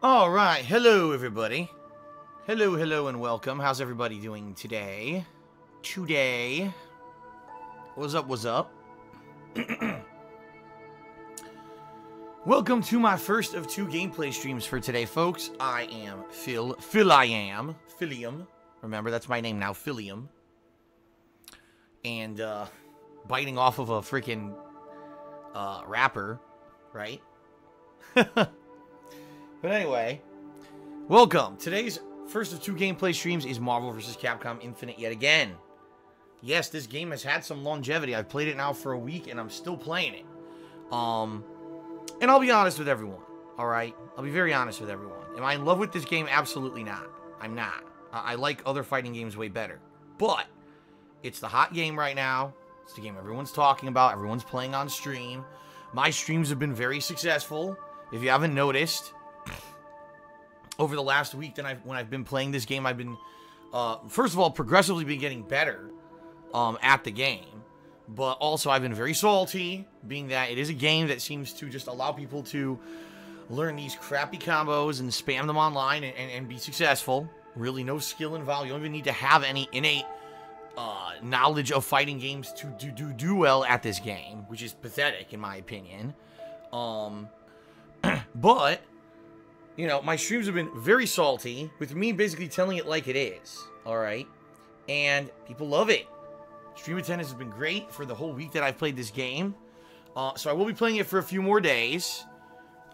All right, hello everybody. Hello and welcome. How's everybody doing today? What's up? Welcome to my first of two gameplay streams for today, folks. I am Philium. Remember, that's my name now, Philium. And, biting off of a freaking, rapper, right? But anyway, welcome. Today's first of two gameplay streams is Marvel vs. Capcom Infinite yet again. Yes, this game has had some longevity. I've played it now for a week, and I'm still playing it. And I'll be honest with everyone, alright? I'll be very honest with everyone. Am I in love with this game? Absolutely not. I'm not. I like other fighting games way better. But, it's the hot game right now. It's the game everyone's talking about. Everyone's playing on stream. My streams have been very successful. If you haven't noticed, over the last week when I've been playing this game, I've been, first of all, progressively been getting better at the game. But also, I've been very salty, being that it is a game that seems to just allow people to learn these crappy combos and spam them online and be successful. Really, no skill involved. You don't even need to have any innate knowledge of fighting games to do well at this game, which is pathetic, in my opinion. But, you know, my streams have been very salty, with me basically telling it like it is, alright? And people love it. Stream attendance has been great for the whole week that I've played this game. So I will be playing it for a few more days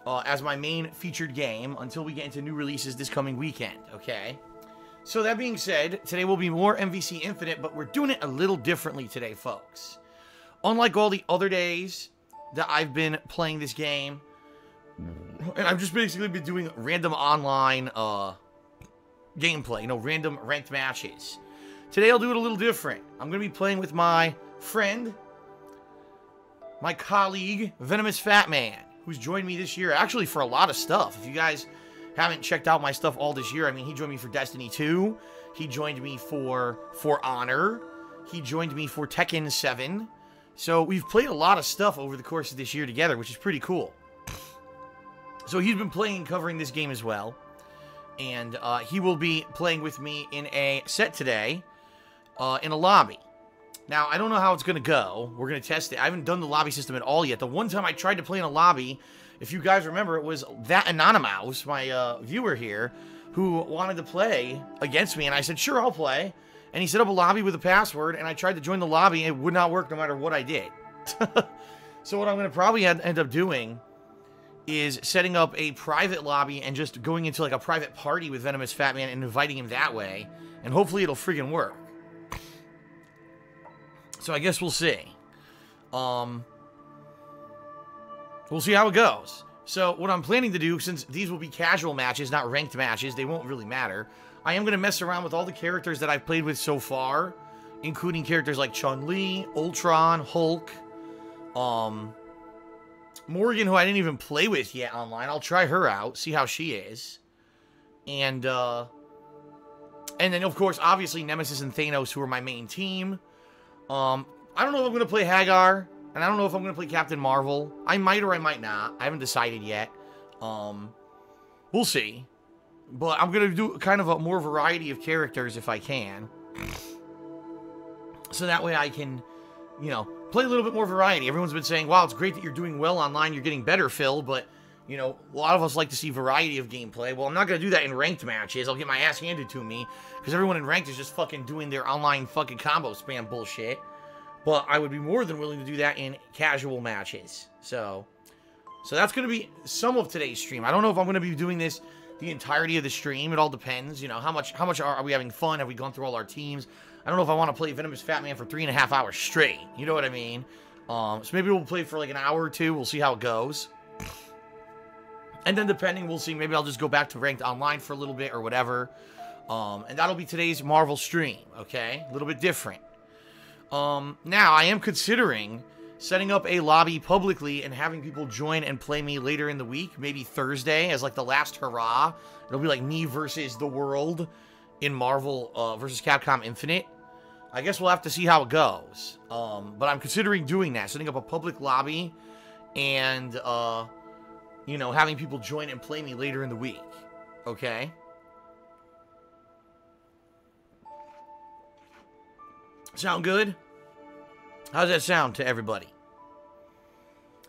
as my main featured game until we get into new releases this coming weekend, okay? So that being said, today will be more MVC Infinite, but we're doing it a little differently today, folks. Unlike all the other days that I've been playing this game, and I've just basically been doing random online gameplay, you know, random ranked matches. Today I'll do it a little different. I'm going to be playing with my friend, my colleague, Venomous Fat Man, who's joined me this year, actually for a lot of stuff. If you guys haven't checked out my stuff all this year, I mean, he joined me for Destiny 2, he joined me for Honor, he joined me for Tekken 7, so we've played a lot of stuff over the course of this year together, which is pretty cool. So he's been playing and covering this game as well, and he will be playing with me in a set today, in a lobby. Now, I don't know how it's going to go. We're going to test it. I haven't done the lobby system at all yet. The one time I tried to play in a lobby, if you guys remember, it was that Anonymous, my viewer here, who wanted to play against me, and I said, sure, I'll play. And he set up a lobby with a password, and I tried to join the lobby, and it would not work no matter what I did. So what I'm going to probably end up doing is setting up a private lobby and just going into like a private party with Venomous Fat Man and inviting him that way, and hopefully it'll friggin' work. So I guess we'll see. We'll see how it goes. So what I'm planning to do, since these will be casual matches, not ranked matches, they won't really matter, I am going to mess around with all the characters that I've played with so far, including characters like Chun-Li, Ultron, Hulk, Morgan, who I didn't even play with yet online. I'll try her out, see how she is. And then, of course, obviously, Nemesis and Thanos, who are my main team. I don't know if I'm going to play Hagar, and I don't know if I'm going to play Captain Marvel. I might or I might not. I haven't decided yet. We'll see. But I'm going to do kind of a more variety of characters if I can. So that way I can, you know, play a little bit more variety. Everyone's been saying, wow, it's great that you're doing well online. You're getting better, Phil, but, you know, a lot of us like to see variety of gameplay. Well, I'm not going to do that in ranked matches. I'll get my ass handed to me, because everyone in ranked is just fucking doing their online fucking combo spam bullshit. But I would be more than willing to do that in casual matches. So that's going to be some of today's stream. I don't know if I'm going to be doing this the entirety of the stream. It all depends. You know, how much are we having fun? Have we gone through all our teams? I don't know if I want to play Venomous Fat Man for 3.5 hours straight. You know what I mean? So maybe we'll play for like an hour or two. We'll see how it goes. And then depending, we'll see. Maybe I'll just go back to ranked online for a little bit or whatever. And that'll be today's Marvel stream, okay? A little bit different. Now, I am considering setting up a lobby publicly and having people join and play me later in the week, maybe Thursday, as like the last hurrah. It'll be like me versus the world in Marvel versus Capcom Infinite. I guess we'll have to see how it goes. But I'm considering doing that, setting up a public lobby and you know, having people join and play me later in the week. Okay? Sound good? How does that sound to everybody?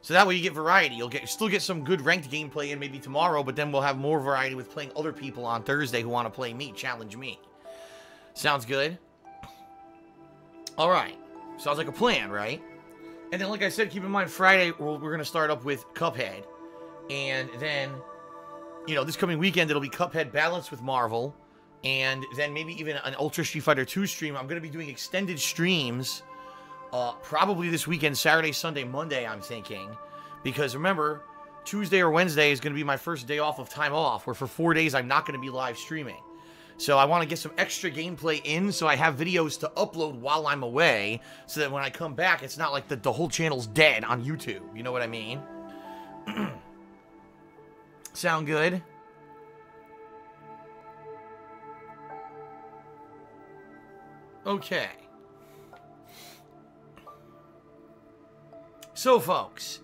So that way you get variety. You'll still get some good ranked gameplay in maybe tomorrow, but then we'll have more variety with playing other people on Thursday who want to play me, challenge me. Sounds good? Alright. Sounds like a plan, right? And then, like I said, keep in mind, Friday, we're going to start up with Cuphead. And then, you know, this coming weekend, it'll be Cuphead balanced with Marvel. And then maybe even an Ultra Street Fighter 2 stream. I'm going to be doing extended streams probably this weekend, Saturday, Sunday, Monday, I'm thinking. Because remember, Tuesday or Wednesday is going to be my first day off of time off, where for 4 days I'm not going to be live streaming. So I want to get some extra gameplay in so I have videos to upload while I'm away, so that when I come back, it's not like the whole channel's dead on YouTube. You know what I mean? Sound good? Okay. So, folks,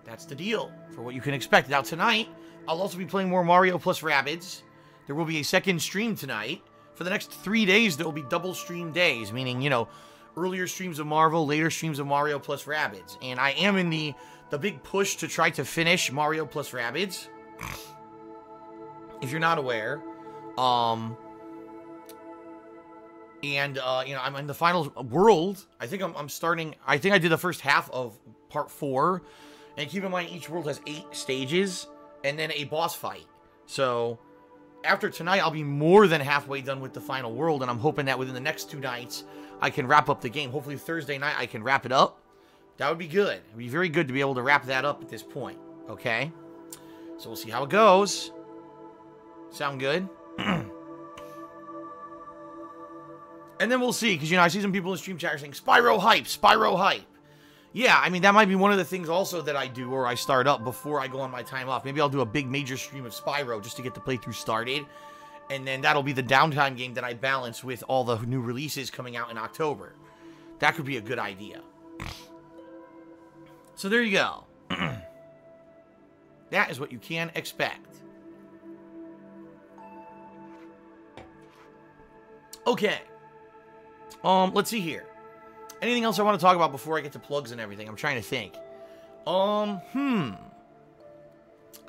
that's the deal for what you can expect. Now, tonight, I'll also be playing more Mario plus Rabbids. There will be a second stream tonight. For the next 3 days, there will be double stream days, meaning, you know, earlier streams of Marvel, later streams of Mario plus Rabbids. And I am in the big push to try to finish Mario plus Rabbids. If you're not aware. You know, I'm in the final world. I think I'm starting... I think I did the first half of part 4. And keep in mind, each world has 8 stages. And then a boss fight. So, after tonight, I'll be more than halfway done with the final world. And I'm hoping that within the next 2 nights, I can wrap up the game. Hopefully, Thursday night, I can wrap it up. That would be good. It would be very good to be able to wrap that up at this point. Okay? So, we'll see how it goes. Sound good? And then we'll see, because, you know, I see some people in stream chat saying, Spyro hype, Spyro hype. Yeah, I mean, that might be one of the things also that I do, or I start up before I go on my time off. Maybe I'll do a big major stream of Spyro just to get the playthrough started. And then that'll be the downtime game that I balance with all the new releases coming out in October. That could be a good idea. So there you go. That is what you can expect. Okay. Let's see here. Anything else I want to talk about before I get to plugs and everything? I'm trying to think. I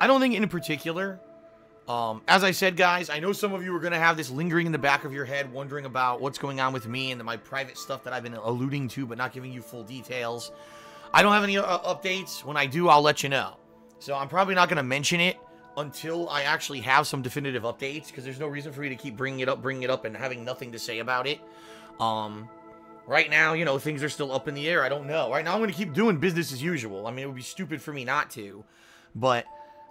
don't think in particular. As I said, guys, I know some of you are going to have this lingering in the back of your head, wondering about what's going on with me and my private stuff that I've been alluding to, but not giving you full details. I don't have any updates. When I do, I'll let you know. So I'm probably not going to mention it until I actually have some definitive updates, because there's no reason for me to keep bringing it up, and having nothing to say about it. Right now, you know, things are still up in the air. I don't know. Right now, I'm going to keep doing business as usual. I mean, it would be stupid for me not to. But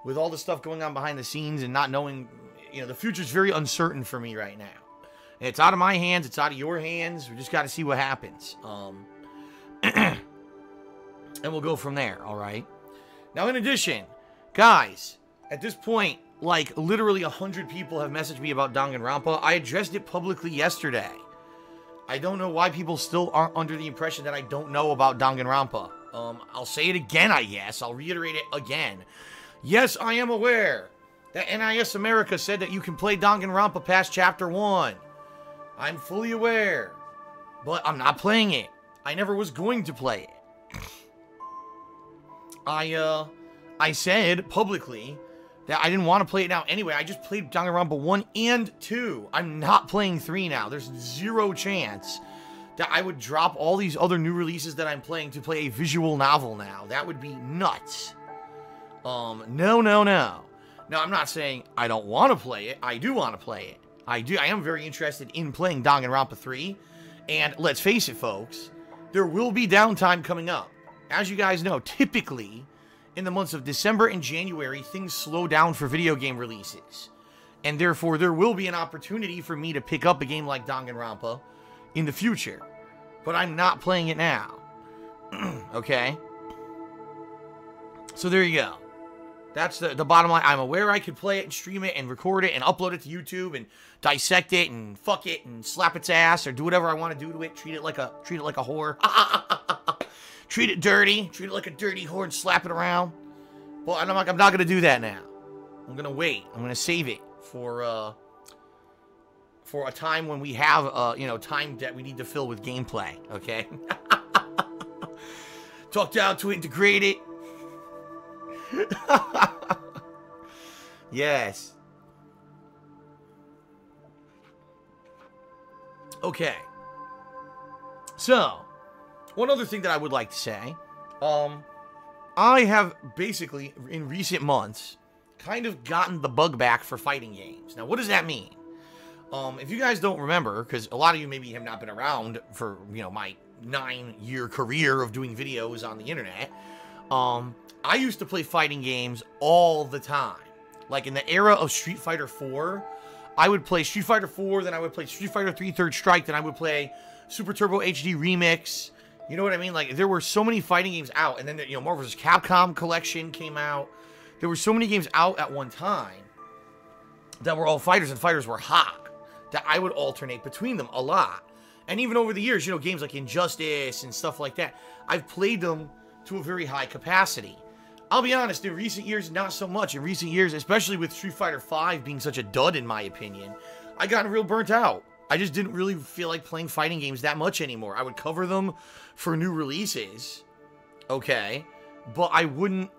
with all the stuff going on behind the scenes and not knowing, you know, the future's very uncertain for me right now. And it's out of my hands. It's out of your hands. We just got to see what happens. And we'll go from there, all right? Now, in addition, guys, at this point, like, literally 100 people have messaged me about Danganronpa. I addressed it publicly yesterday. I don't know why people still aren't under the impression that I don't know about Danganronpa. I'll say it again, I guess. I'll reiterate it again. Yes, I am aware that NIS America said that you can play Danganronpa past Chapter 1. I'm fully aware. But I'm not playing it. I never was going to play it. I said publicly that I didn't want to play it now anyway. I just played Danganronpa 1 and 2. I'm not playing 3 now. There's zero chance that I would drop all these other new releases that I'm playing to play a visual novel now. That would be nuts. No. Now, I'm not saying I don't want to play it. I do want to play it. I am very interested in playing Danganronpa 3. And let's face it, folks, there will be downtime coming up. As you guys know, typically, in the months of December and January, things slow down for video game releases. And therefore, there will be an opportunity for me to pick up a game like Danganronpa in the future. But I'm not playing it now. Okay? So there you go. That's the bottom line. I'm aware I could play it and stream it and record it and upload it to YouTube and dissect it and fuck it and slap its ass or do whatever I want to do to it. Treat it like a whore. Treat it dirty. Treat it like a dirty whore and slap it around. Well, I'm not going to do that now. I'm going to wait. I'm going to save it for a time when we have, you know, time that we need to fill with gameplay, okay? Talk down to it and degrade it. Yes. Okay. So, one other thing that I would like to say, I have basically, in recent months, kind of gotten the bug back for fighting games. Now, what does that mean? If you guys don't remember, because a lot of you maybe have not been around for, you know, my 9-year career of doing videos on the internet, I used to play fighting games all the time. Like, in the era of Street Fighter 4, I would play Street Fighter 4, then I would play Street Fighter 3 Third Strike, then I would play Super Turbo HD Remix. You know what I mean? Like, there were so many fighting games out, and then, you know, Marvel vs. Capcom Collection came out. There were so many games out at one time that were all fighters, and fighters were hot, that I would alternate between them a lot. And even over the years, you know, games like Injustice and stuff like that, I've played them to a very high capacity. I'll be honest, in recent years, not so much. In recent years, especially with Street Fighter V being such a dud, in my opinion, I got real burnt out. I just didn't really feel like playing fighting games that much anymore. I would cover them for new releases, okay, but I wouldn't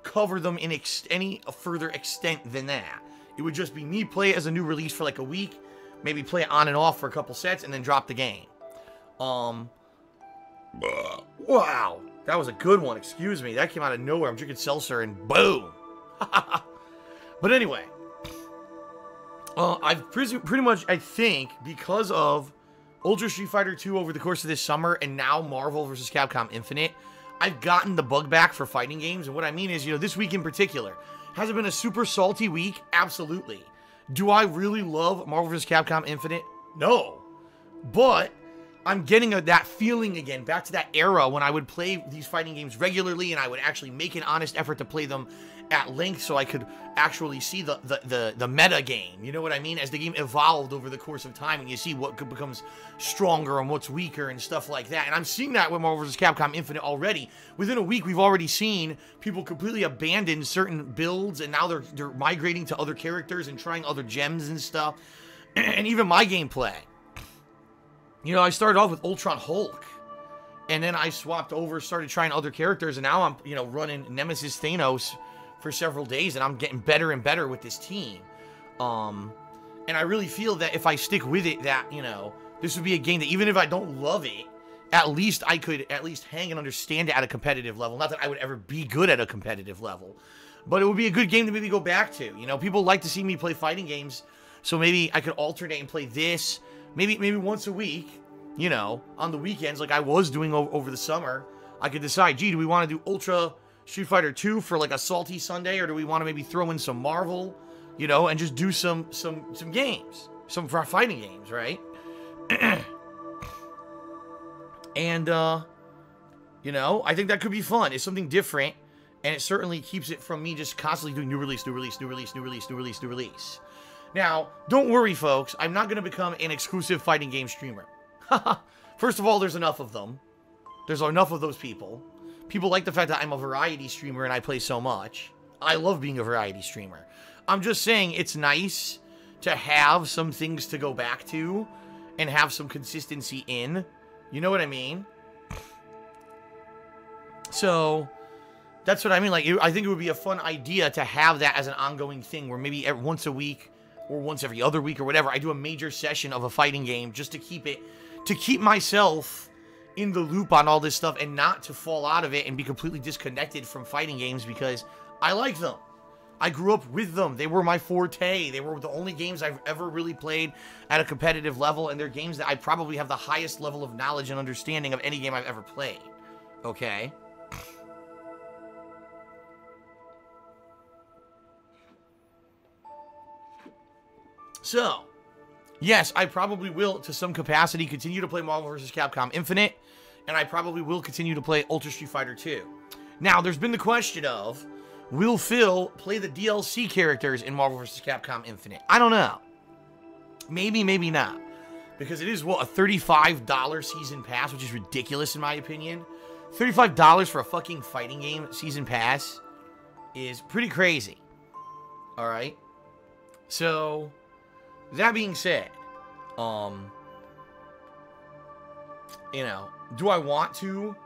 cover them in any further extent than that. It would just be me play it as a new release for like a week, maybe play it on and off for a couple sets, and then drop the game. Wow, that was a good one. Excuse me, that came out of nowhere. I'm drinking seltzer and boom. But anyway, I've pretty much, I think, because of Ultra Street Fighter 2 over the course of this summer, and now Marvel vs. Capcom Infinite, I've gotten the bug back for fighting games. And what I mean is, you know, this week in particular, has it been a super salty week? Absolutely. Do I really love Marvel vs. Capcom Infinite? No. But I'm getting that feeling again, back to that era when I would play these fighting games regularly, and I would actually make an honest effort to play them at length so I could actually see the meta game. You know what I mean? As the game evolved over the course of time, and you see what becomes stronger and what's weaker and stuff like that. And I'm seeing that with Marvel vs. Capcom Infinite already. Within a week, we've already seen people completely abandon certain builds, and now they're migrating to other characters and trying other gems and stuff. And even my gameplay. You know, I started off with Ultron Hulk, and then I swapped over, started trying other characters, and now I'm, you know, running Nemesis Thanos for several days, and I'm getting better and better with this team. And I really feel that if I stick with it, that, you know, this would be a game that even if I don't love it, at least I could at least hang and understand it at a competitive level. Not that I would ever be good at a competitive level, but it would be a good game to maybe go back to. You know, people like to see me play fighting games, so maybe I could alternate and play this, maybe once a week, you know, on the weekends, like I was doing over the summer. I could decide, gee, do we want to do Ultra Street Fighter 2 for like a salty Sunday, or do we want to maybe throw in some Marvel, you know, and just do some games, some fighting games, right? And, you know, I think that could be fun. It's something different, and it certainly keeps it from me just constantly doing new release, new release, new release, new release, new release, new release. Now, don't worry, folks. I'm not going to become an exclusive fighting game streamer. First of all, there's enough of them. There's enough of those people. People like the fact that I'm a variety streamer and I play so much. I love being a variety streamer. I'm just saying it's nice to have some things to go back to and have some consistency in. You know what I mean? So, that's what I mean. Like, I think it would be a fun idea to have that as an ongoing thing where maybe once a week or once every other week or whatever, I do a major session of a fighting game just to keep myself in the loop on all this stuff and not to fall out of it and be completely disconnected from fighting games, because I like them. I grew up with them. They were my forte. They were the only games I've ever really played at a competitive level, and they're games that I probably have the highest level of knowledge and understanding of any game I've ever played. Okay? So, yes, I probably will, to some capacity, continue to play Marvel vs. Capcom Infinite, and I probably will continue to play Ultra Street Fighter 2. Now, there's been the question of, will Phil play the DLC characters in Marvel vs. Capcom Infinite? I don't know. Maybe, maybe not. Because it is, what, a $35 season pass, which is ridiculous in my opinion. $35 for a fucking fighting game season pass? is pretty crazy. All right. So, that being said, you know, do I want to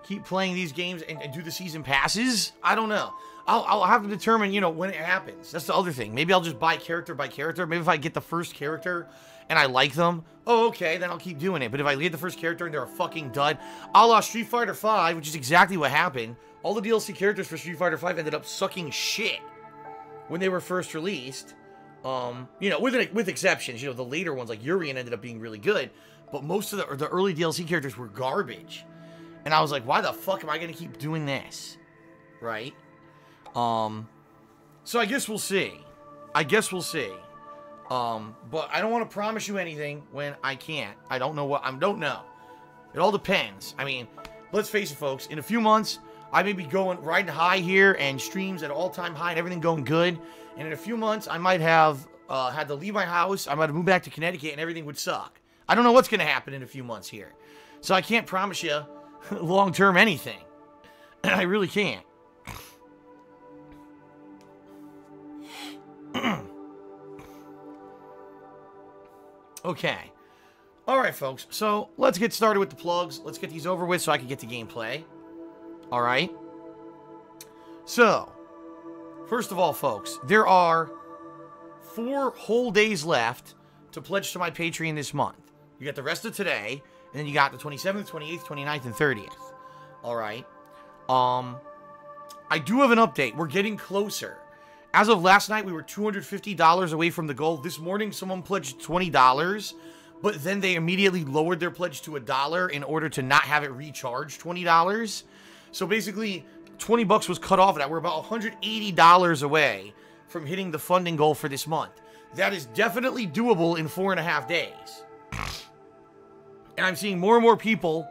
keep playing these games and do the season passes? I don't know. I'll have to determine, you know, when it happens. That's the other thing. Maybe I'll just buy character by character. Maybe if I get the first character and I like them, oh, okay, then I'll keep doing it. But if I get the first character and they're a fucking dud, a la Street Fighter V, which is exactly what happened. All the DLC characters for Street Fighter V ended up sucking shit when they were first released. You know, with exceptions. You know, the later ones like Urian ended up being really good, but most of the early DLC characters were garbage. And I was like, why the fuck am I going to keep doing this? Right? So I guess we'll see. But I don't want to promise you anything when I can't. I don't know what, I don't know. It all depends. I mean, let's face it, folks. In a few months, I may be riding high here and streams at all-time high and everything going good. And in a few months, I might have had to leave my house. I might have moved back to Connecticut and everything would suck. I don't know what's going to happen in a few months here. So I can't promise you long-term anything. I really can't. Okay. Alright, folks. So, let's get started with the plugs. Let's get these over with so I can get to gameplay. Alright. So, first of all, folks, there are 4 whole days left to pledge to my Patreon this month. You got the rest of today, and then you got the 27th, 28th, 29th, and 30th. Alright. I do have an update. We're getting closer. As of last night, we were $250 away from the goal. This morning, someone pledged $20, but then they immediately lowered their pledge to $1 in order to not have it recharged $20. So basically, 20 bucks was cut off of that. We're about $180 away from hitting the funding goal for this month. That is definitely doable in 4.5 days. And I'm seeing more and more people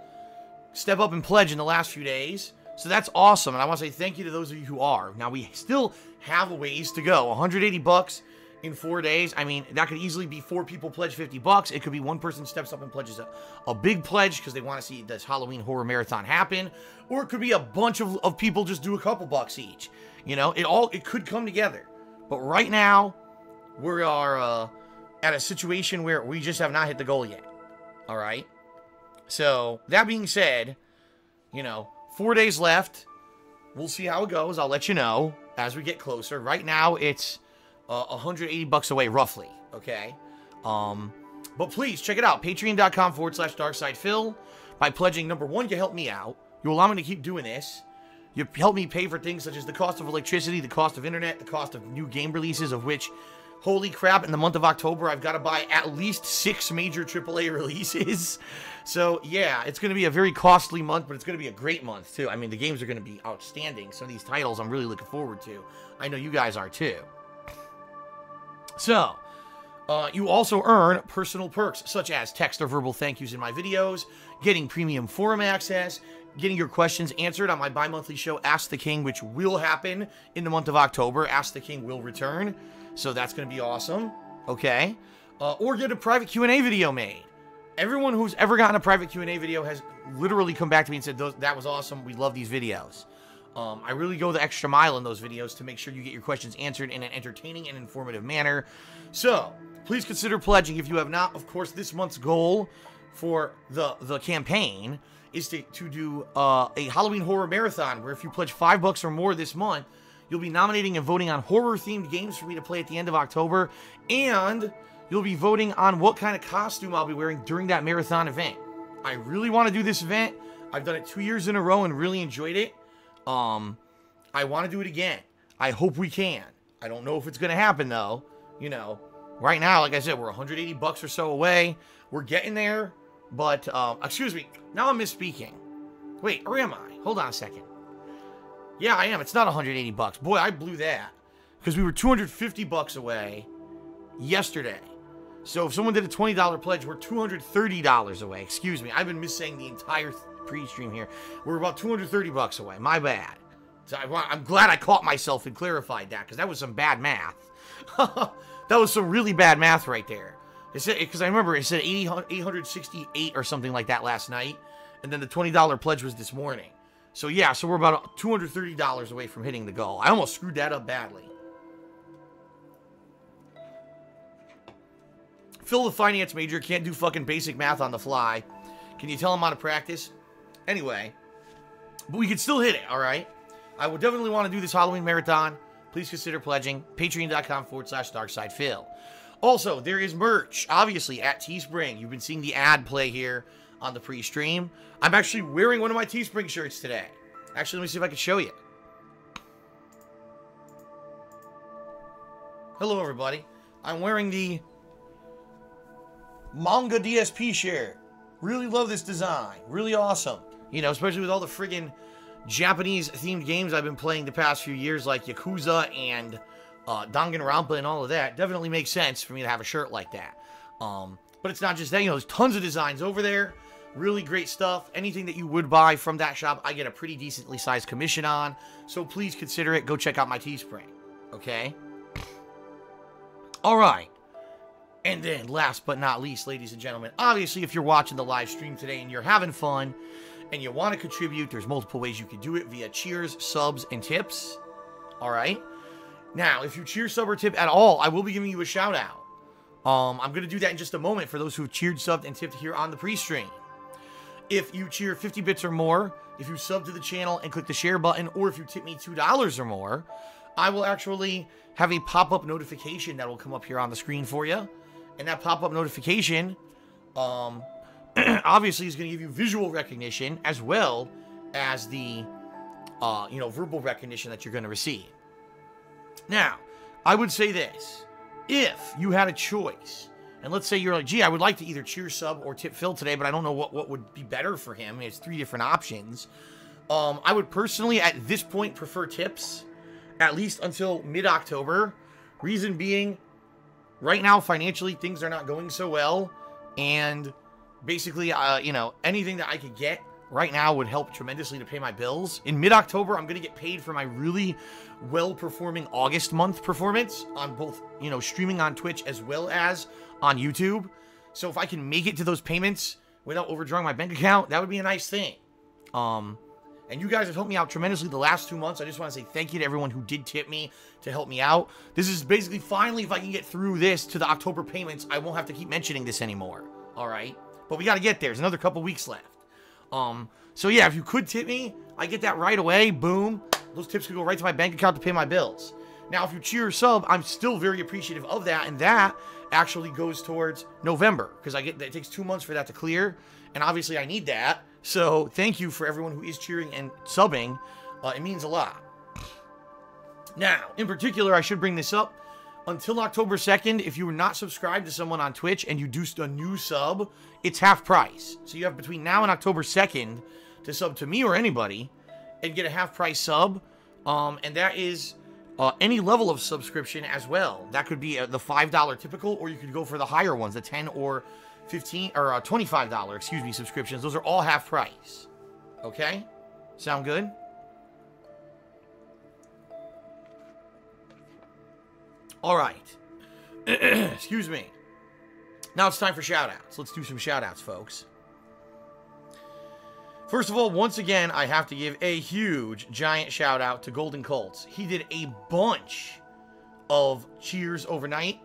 step up and pledge in the last few days. So that's awesome, and I want to say thank you to those of you who are. Now, we still have a ways to go. 180 bucks in 4 days. I mean, that could easily be 4 people pledge 50 bucks. It could be one person steps up and pledges a big pledge because they want to see this Halloween horror marathon happen. Or it could be a bunch of people just do a couple bucks each. You know, it could come together. But right now, we are at a situation where we just have not hit the goal yet. All right? So, that being said, you know, 4 days left. We'll see how it goes. I'll let you know as we get closer. Right now, it's 180 bucks away, roughly. Okay? But please, check it out. Patreon.com/DarkSidePhil. By pledging, number one, you help me out. You allow me to keep doing this. You help me pay for things such as the cost of electricity, the cost of internet, the cost of new game releases, of which, holy crap, in the month of October, I've got to buy at least 6 major AAA releases. So, yeah, it's going to be a very costly month, but it's going to be a great month, too. I mean, the games are going to be outstanding. Some of these titles I'm really looking forward to. I know you guys are, too. So, you also earn personal perks, such as text or verbal thank yous in my videos, getting premium forum access, getting your questions answered on my bi-monthly show, Ask the King, which will happen in the month of October. Ask the King will return. So that's going to be awesome, okay? Or get a private Q&A video made. Everyone who's ever gotten a private Q&A video has literally come back to me and said, that was awesome, we love these videos. I really go the extra mile in those videos to make sure you get your questions answered in an entertaining and informative manner. So, please consider pledging if you have not. Of course, this month's goal for the campaign is to do a Halloween horror marathon, where if you pledge $5 or more this month, you'll be nominating and voting on horror-themed games for me to play at the end of October, and you'll be voting on what kind of costume I'll be wearing during that marathon event. I really want to do this event. I've done it 2 years in a row and really enjoyed it. I want to do it again. I hope we can. I don't know if it's going to happen, though. You know, right now, like I said, we're 180 bucks or so away. We're getting there, but, excuse me. Now I'm misspeaking. Wait, or am I? Hold on a second. Yeah, I am. It's not 180 bucks. Boy, I blew that. Because we were 250 bucks away yesterday. So if someone did a $20 pledge, we're $230 away. Excuse me. I've been missaying the entire pre-stream here. We're about 230 bucks away. My bad. So I'm glad I caught myself and clarified that, because that was some bad math. That was some really bad math right there. Because I remember it said 868 or something like that last night. And then the $20 pledge was this morning. So yeah, so we're about $230 away from hitting the goal. I almost screwed that up badly. Phil, the finance major, can't do fucking basic math on the fly. Can you tell him how to practice? Anyway, but we could still hit it, all right? I would definitely want to do this Halloween marathon. Please consider pledging. Patreon.com/DarksidePhil. Also, there is merch, obviously, at Teespring. You've been seeing the ad play here on the pre-stream. I'm actually wearing one of my Teespring shirts today. Actually, let me see if I can show you. Hello, everybody. I'm wearing the Manga DSP shirt. Really love this design. Really awesome. You know, especially with all the friggin' Japanese-themed games I've been playing the past few years, like Yakuza and Danganronpa and all of that. Definitely makes sense for me to have a shirt like that. But it's not just that. You know, there's tons of designs over there. Really great stuff. Anything that you would buy from that shop, I get a pretty decently sized commission on. So please consider it. Go check out my Teespring. Okay? All right. And then, last but not least, ladies and gentlemen, obviously, if you're watching the live stream today and you're having fun and you want to contribute, there's multiple ways you can do it via cheers, subs, and tips. All right? Now, if you cheer, sub, or tip at all, I will be giving you a shout-out. I'm going to do that in just a moment for those who have cheered, subbed, and tipped here on the pre-stream. If you cheer 50 bits or more, if you sub to the channel and click the share button, or if you tip me $2 or more, I will actually have a pop-up notification that will come up here on the screen for you. And that pop-up notification, obviously, is going to give you visual recognition as well as the, verbal recognition that you're going to receive. Now, I would say this. If you had a choice, and let's say you're like, gee, I would like to either cheer, sub, or tip Phil today, but I don't know what would be better for him. It's 3 different options. I would personally, at this point, prefer tips, at least until mid-October. Reason being, right now, financially, things are not going so well, and basically, anything that I could get right now would help tremendously to pay my bills. In mid-October, I'm going to get paid for my really well-performing August month performance on both, streaming on Twitch as well as on YouTube. So if I can make it to those payments without overdrawing my bank account, that would be a nice thing. And you guys have helped me out tremendously the last 2 months. I just want to say thank you to everyone who did tip me to help me out. This is basically finally, if I can get through this to the October payments, I won't have to keep mentioning this anymore. All right? But we got to get there. There's another couple weeks left. So yeah, if you could tip me, I get that right away. Boom. Those tips could go right to my bank account to pay my bills. Now, if you cheer or sub, I'm still very appreciative of that, and that actually goes towards November, because it takes 2 months for that to clear, and obviously I need that. So thank you for everyone who is cheering and subbing. It means a lot. Now, in particular, I should bring this up. Until October 2nd, if you were not subscribed to someone on Twitch and you do a new sub, it's half price. So you have between now and October 2nd to sub to me or anybody and get a half price sub. And that is any level of subscription as well. That could be the $5 typical, or you could go for the higher ones, the $10 or $15 or $25, subscriptions. Those are all half price. Okay? Sound good? All right. Excuse me. Now it's time for shout-outs. Let's do some shout-outs, folks. First of all, once again, I have to give a huge, giant shout-out to Golden Colts. He did a bunch of cheers overnight.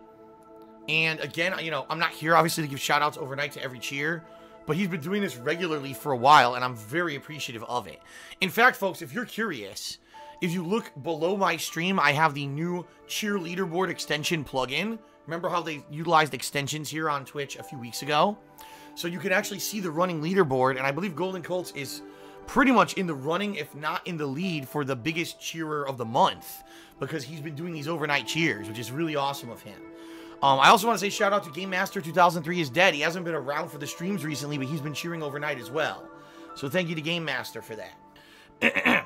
And again, I'm not here, obviously, to give shout-outs overnight to every cheer. But he's been doing this regularly for a while, and I'm very appreciative of it. In fact, folks, if you're curious, if you look below my stream, I have the new cheer leaderboard extension plugin. Remember how they utilized extensions here on Twitch a few weeks ago? So you can actually see the running leaderboard, and I believe Golden Colts is pretty much in the running, if not in the lead, for the biggest cheerer of the month, because he's been doing these overnight cheers, which is really awesome of him. I also want to say shout out to Game Master 2003 is dead. He hasn't been around for the streams recently, but he's been cheering overnight as well. So thank you to Game Master for that.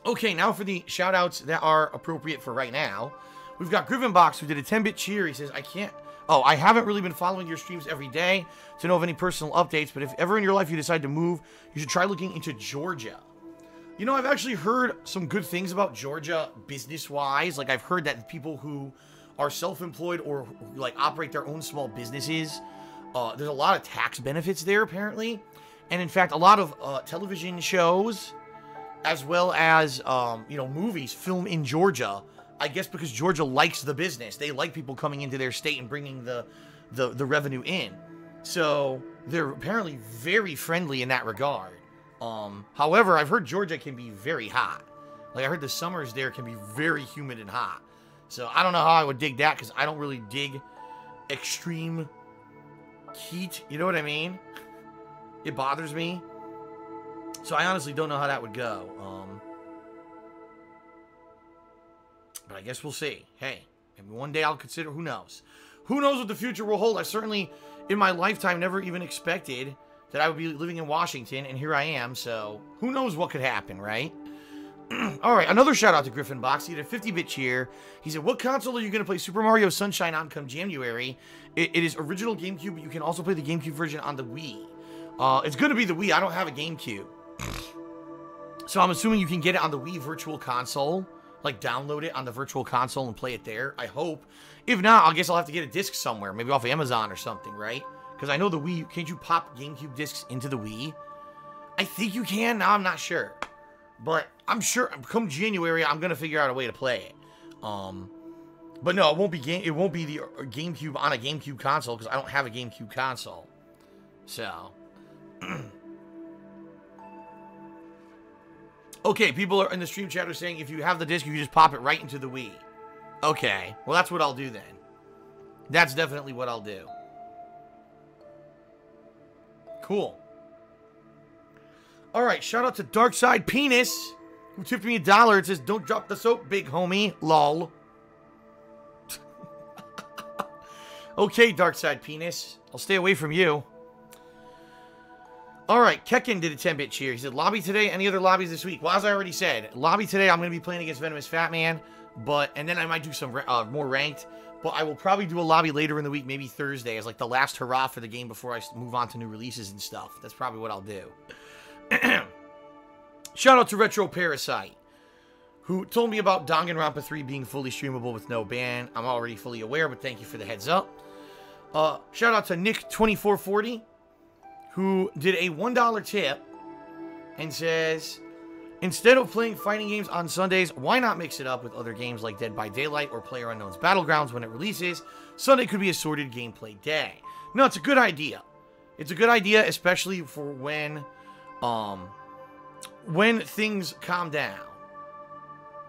Okay, now for the shout outs that are appropriate for right now. We've got Grivenbox, who did a 10-bit cheer. He says, I haven't really been following your streams every day to know of any personal updates, but if ever in your life you decide to move, you should try looking into Georgia. I've actually heard some good things about Georgia business-wise. Like, I've heard that people who are self-employed or, operate their own small businesses, there's a lot of tax benefits there, apparently. And, in fact, a lot of television shows as well as, you know, movies film in Georgia. I guess because Georgia likes the business. They like people coming into their state and bringing the revenue in. So they're apparently very friendly in that regard. However, I've heard Georgia can be very hot. Like, I heard the summers there can be very humid and hot. So I don't know how I would dig that, because I don't really dig extreme heat. You know what I mean? It bothers me. So I honestly don't know how that would go. But I guess we'll see. Hey, maybe one day I'll consider. Who knows? Who knows what the future will hold? I certainly, in my lifetime, never even expected that I would be living in Washington, and here I am. So who knows what could happen, right? All right, another shout out to Griffin Box. He had a 50-bit cheer. He said, "What console are you going to play Super Mario Sunshine on come January?" It is original GameCube, but you can also play the GameCube version on the Wii. It's going to be the Wii. I don't have a GameCube. So I'm assuming you can get it on the Wii Virtual Console. Like, download it on the Virtual Console and play it there. I hope. If not, I guess I'll have to get a disc somewhere. Maybe off Amazon or something, right? Because I know the Wii... Can't you pop GameCube discs into the Wii? I think you can. Now I'm not sure. But I'm sure come January, I'm going to figure out a way to play it. But no, it won't be the GameCube on a GameCube console, because I don't have a GameCube console. So... Okay, people are in the stream chat are saying if you have the disc, you can just pop it right into the Wii. Okay, well, that's what I'll do then. That's definitely what I'll do. Cool. All right, shout out to Darkside Penis, who tipped me $1. It says, "Don't drop the soap, big homie. Lol." Okay, Darkside Penis. I'll stay away from you. All right, Kekin did a 10-bit cheer. He said, "Lobby today, any other lobbies this week?" Well, as I already said, lobby today, I'm going to be playing against Venomous Fat Man, and then I might do some more ranked, but I will probably do a lobby later in the week, maybe Thursday, as like the last hurrah for the game before I move on to new releases and stuff. That's probably what I'll do. Shout out to Retro Parasite, who told me about Danganronpa 3 being fully streamable with no ban. I'm already fully aware, but thank you for the heads up. Shout out to Nick2440, who did a $1 tip and says, "Instead of playing fighting games on Sundays, why not mix it up with other games like Dead by Daylight or PlayerUnknown's Battlegrounds when it releases? Sunday could be a sorted gameplay day." No, it's a good idea. It's a good idea, especially for when things calm down.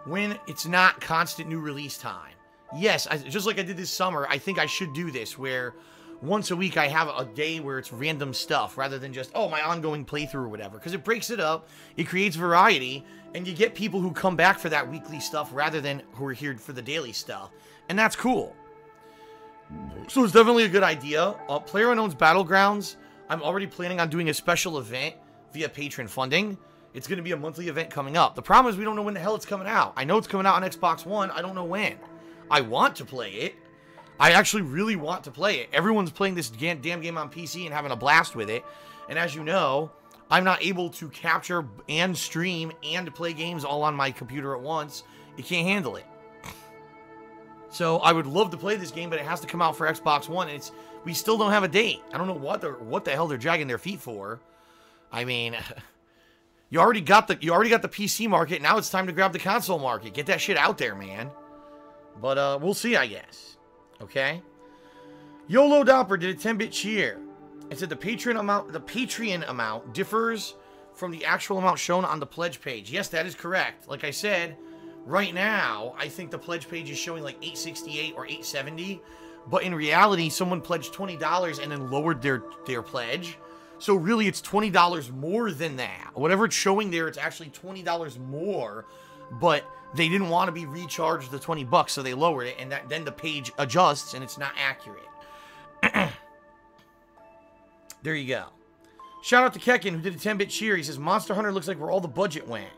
When it's not constant new release time. Yes, just like I did this summer, I think I should do this, where once a week I have a day where it's random stuff rather than just, oh, my ongoing playthrough or whatever. Because it breaks it up, it creates variety, and you get people who come back for that weekly stuff rather than who are here for the daily stuff. And that's cool. So it's definitely a good idea. PlayerUnknown's Battlegrounds, I'm already planning on doing a special event via patron funding. It's going to be a monthly event coming up. The problem is we don't know when the hell it's coming out. I know it's coming out on Xbox One. I don't know when. I want to play it. I actually really want to play it. Everyone's playing this damn game on PC and having a blast with it. And as you know, I'm not able to capture and stream and play games all on my computer at once. It can't handle it. So I would love to play this game, but it has to come out for Xbox One. And we still don't have a date. I don't know what the hell they're dragging their feet for. I mean, you already got the PC market. Now it's time to grab the console market. Get that shit out there, man. But we'll see, I guess. Okay. YOLO Dopper did a 10-bit cheer. It said the Patreon amount differs from the actual amount shown on the pledge page. Yes, that is correct. Like I said, right now, I think the pledge page is showing like $8.68 or $8.70. But in reality, someone pledged $20 and then lowered their pledge. So really, it's $20 more than that. Whatever it's showing there, it's actually $20 more. But they didn't want to be recharged the $20, so they lowered it, and then the page adjusts, and it's not accurate. There you go. Shout out to Kekin, who did a 10-bit cheer. He says, "Monster Hunter looks like where all the budget went."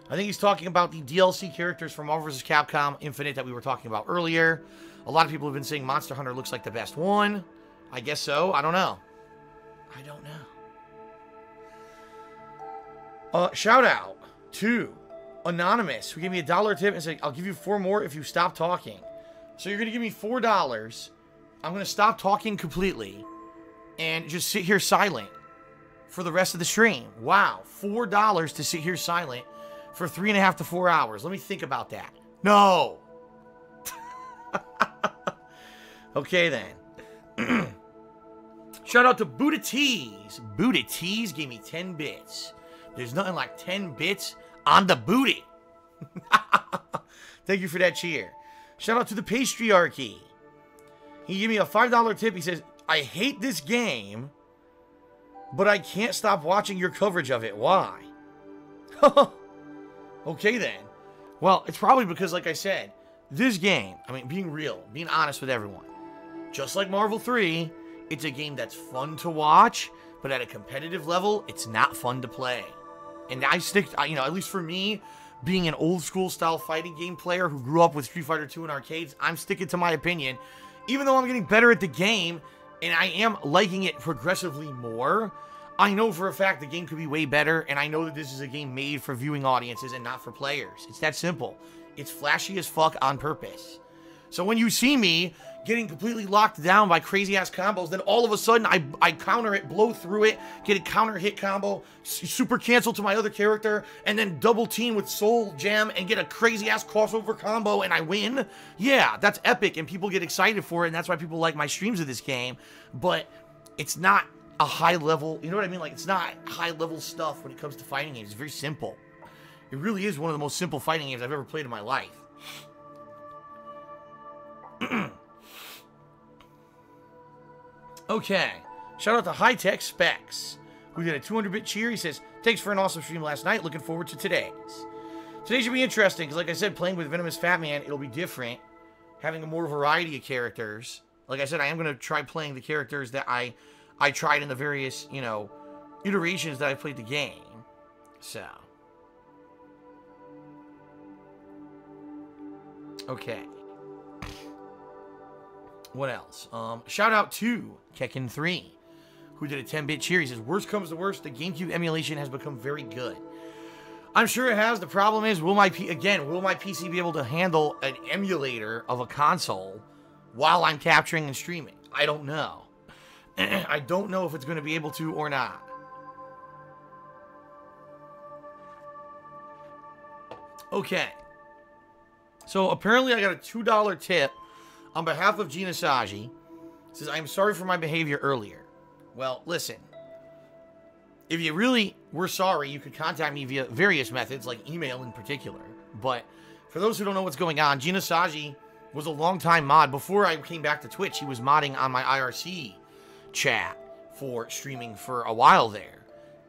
I think he's talking about the DLC characters from Marvel vs. Capcom Infinite that we were talking about earlier. A lot of people have been saying Monster Hunter looks like the best one. I guess so. I don't know. Shout out to Anonymous, who gave me $1 tip and said, "I'll give you 4 more if you stop talking." So you're going to give me $4. I'm going to stop talking completely and just sit here silent for the rest of the stream. Wow, $4 to sit here silent for 3.5 to 4 hours. Let me think about that. No. Okay, then. Shout out to Buddha Tees. Buddha Tees gave me 10 bits. There's nothing like 10 bits on the booty. Thank you for that cheer. Shout out to the Pastryarchy. He gave me a $5 tip. He says, I hate this game, but I can't stop watching your coverage of it. Why? Okay, then. Well, it's probably because, like I said, this game, I mean, being real, being honest with everyone, just like Marvel 3, it's a game that's fun to watch, but at a competitive level, it's not fun to play. And I stick, you know, at least for me, being an old school style fighting game player who grew up with Street Fighter 2 in arcades, I'm sticking to my opinion. Even though I'm getting better at the game, and I am liking it progressively more, I know for a fact the game could be way better, and I know that this is a game made for viewing audiences and not for players. It's that simple. It's flashy as fuck on purpose. So when you see me getting completely locked down by crazy-ass combos, then all of a sudden I counter it, blow through it, get a counter hit combo, super cancel to my other character, and then double team with Soul Gem and get a crazy-ass crossover combo and I win. Yeah, that's epic and people get excited for it, and that's why people like my streams of this game. But it's not a high level, you know what I mean? Like, it's not high level stuff when it comes to fighting games. It's very simple. It really is one of the most simple fighting games I've ever played in my life. Okay. Shout out to High Tech Specs, who did a 200-bit cheer. He says, thanks for an awesome stream last night. Looking forward to today's. Today should be interesting, because like I said, playing with Venomous Fat Man, it'll be different. Having a more variety of characters. Like I said, I am going to try playing the characters that I tried in the various, you know, iterations that I played the game. So. Okay. What else? Shout out to Kekken3, who did a 10-bit cheer. He says, worst comes to worst, the GameCube emulation has become very good. I'm sure it has. The problem is, will my PC be able to handle an emulator of a console while I'm capturing and streaming? I don't know. I don't know if it's going to be able to or not. Okay. So apparently I got a $2 tip on behalf of Gina Saji. It says, I'm sorry for my behavior earlier. Well, listen. If you really were sorry, you could contact me via various methods, like email in particular. But for those who don't know what's going on, Gina Saji was a longtime mod. Before I came back to Twitch, he was modding on my IRC chat for streaming for a while there.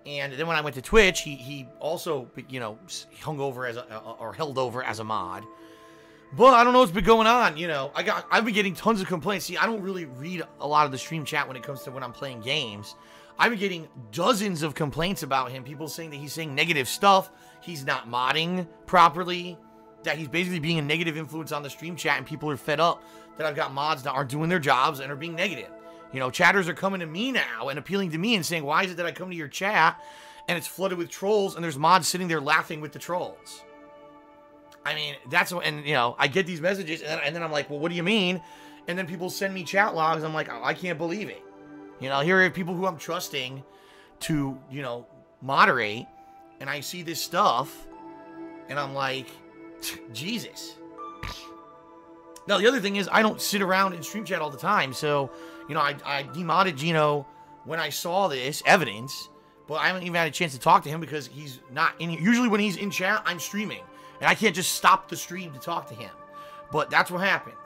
And then when I went to Twitch, he also, you know, hung over as or held over as a mod. But I don't know what's been going on, you know. I've been getting tons of complaints. See, I don't really read a lot of the stream chat when it comes to when I'm playing games. I've been getting dozens of complaints about him. People saying that he's saying negative stuff. He's not modding properly. That he's basically being a negative influence on the stream chat. And people are fed up that I've got mods that aren't doing their jobs and are being negative. You know, chatters are coming to me now and appealing to me and saying, why is it that I come to your chat and it's flooded with trolls and there's mods sitting there laughing with the trolls? I mean, that's what, and you know, I get these messages and then I'm like, well, what do you mean? And then people send me chat logs. I'm like, oh, I can't believe it. You know, here are people who I'm trusting to, you know, moderate, and I see this stuff and I'm like, Jesus. Now, the other thing is, I don't sit around in stream chat all the time, so, you know, I demodded Gino when I saw this evidence, but I haven't even had a chance to talk to him because he's not in here. Usually when he's in chat, I'm streaming, and I can't just stop the stream to talk to him. But that's what happened.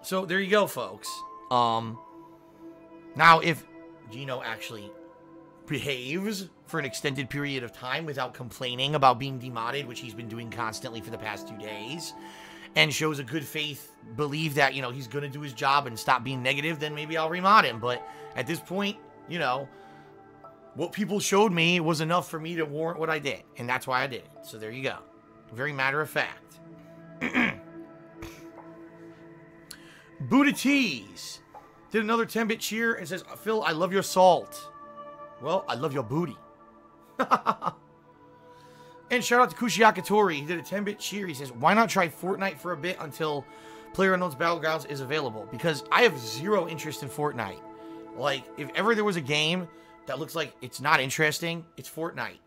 So, there you go, folks. Now, if Gino actually behaves for an extended period of time without complaining about being demodded, which he's been doing constantly for the past 2 days, and shows a good faith belief that, you know, he's going to do his job and stop being negative, then maybe I'll remod him. But at this point, you know, what people showed me was enough for me to warrant what I did, and that's why I did it. So there you go. Very matter of fact. Buddha Tees did another 10-bit cheer and says, Phil, I love your salt. Well, I love your booty. And shout out to Kushiaka Tori. He did a 10-bit cheer. He says, why not try Fortnite for a bit until PlayerUnknown's Battlegrounds is available? Because I have zero interest in Fortnite. Like, if ever there was a game that looks like it's not interesting, it's Fortnite.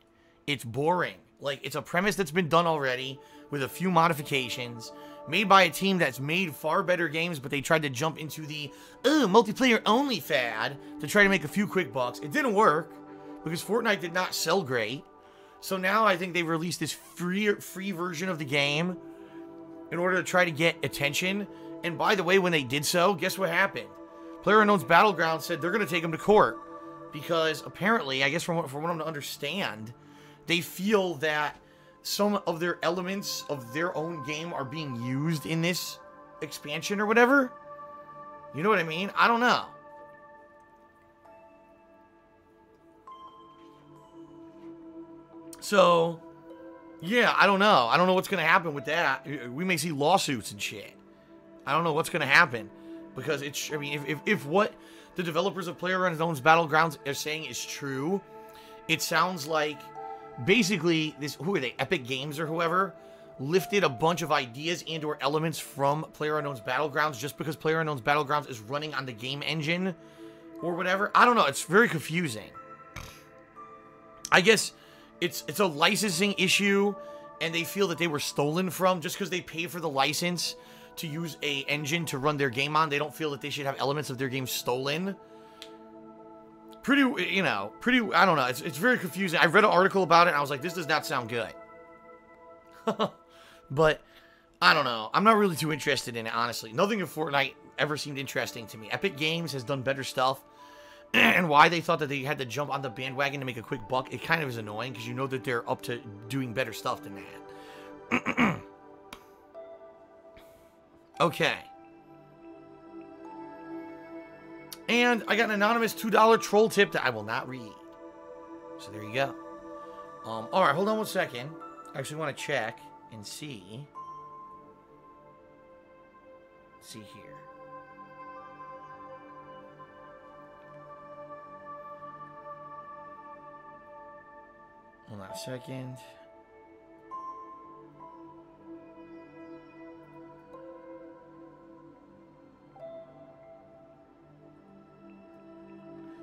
It's boring. Like, it's a premise that's been done already with a few modifications, made by a team that's made far better games, but they tried to jump into the multiplayer only fad to try to make a few quick bucks. It didn't work because Fortnite did not sell great. So now I think they've released this free version of the game in order to try to get attention. And by the way, when they did so, guess what happened? PlayerUnknown's Battlegrounds said they're going to take them to court because apparently, I guess from what I'm to understand, they feel that some of their elements of their own game are being used in this expansion or whatever. You know what I mean? I don't know. So, yeah, I don't know. I don't know what's going to happen with that. We may see lawsuits and shit. I don't know what's going to happen. Because it's, I mean, if what the developers of PlayerUnknown's Battlegrounds are saying is true, it sounds like basically this, who are they, Epic Games or whoever, lifted a bunch of ideas and or elements from PlayerUnknown's Battlegrounds just because PlayerUnknown's Battlegrounds is running on the game engine or whatever. I don't know. It's very confusing. I guess it's a licensing issue and they feel that they were stolen from just because they pay for the license to use a engine to run their game on. They don't feel that they should have elements of their game stolen. Pretty, you know, I don't know. It's very confusing. I read an article about it and I was like, this does not sound good. But, I don't know. I'm not really too interested in it, honestly. Nothing in Fortnite ever seemed interesting to me. Epic Games has done better stuff. And why they thought that they had to jump on the bandwagon to make a quick buck, it kind of is annoying because you know that they're up to doing better stuff than that. Okay. And I got an anonymous $2 troll tip that I will not read. So there you go. Alright, hold on 1 second. I actually want to check and see. Let's see here. Hold on a second.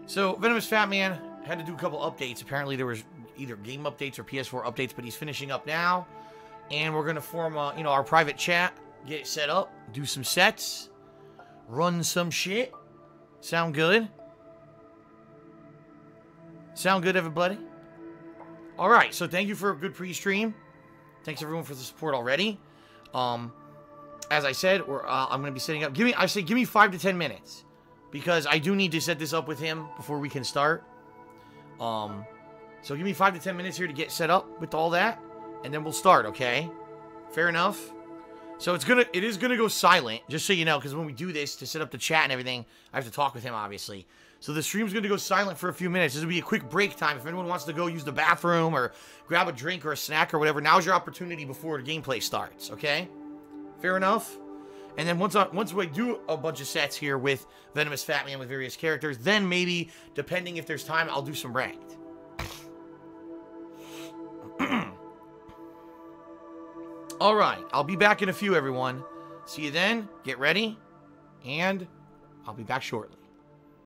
So, Venomous Fat Man had to do a couple updates. Apparently, there was either game updates or PS4 updates, but he's finishing up now. And we're going to form, our private chat, get it set up, do some sets, run some shit. Sound good? Sound good, everybody? All right, so thank you for a good pre-stream. Thanks, everyone, for the support already. As I said, I'm going to be setting up. Give me 5 to 10 minutes. Because I do need to set this up with him before we can start. So give me 5 to 10 minutes here to get set up with all that. And then we'll start, okay? Fair enough? So it is gonna go silent, just so you know, because when we do this, to set up the chat and everything, I have to talk with him, obviously. So the stream's gonna go silent for a few minutes. This will be a quick break time. If anyone wants to go use the bathroom or grab a drink or a snack or whatever, now's your opportunity before the gameplay starts, okay? Fair enough? And then once we do a bunch of sets here with Venomous Fat Man with various characters, then maybe, depending if there's time, I'll do some ranked. Alright, I'll be back in a few, everyone. See you then, get ready, and I'll be back shortly.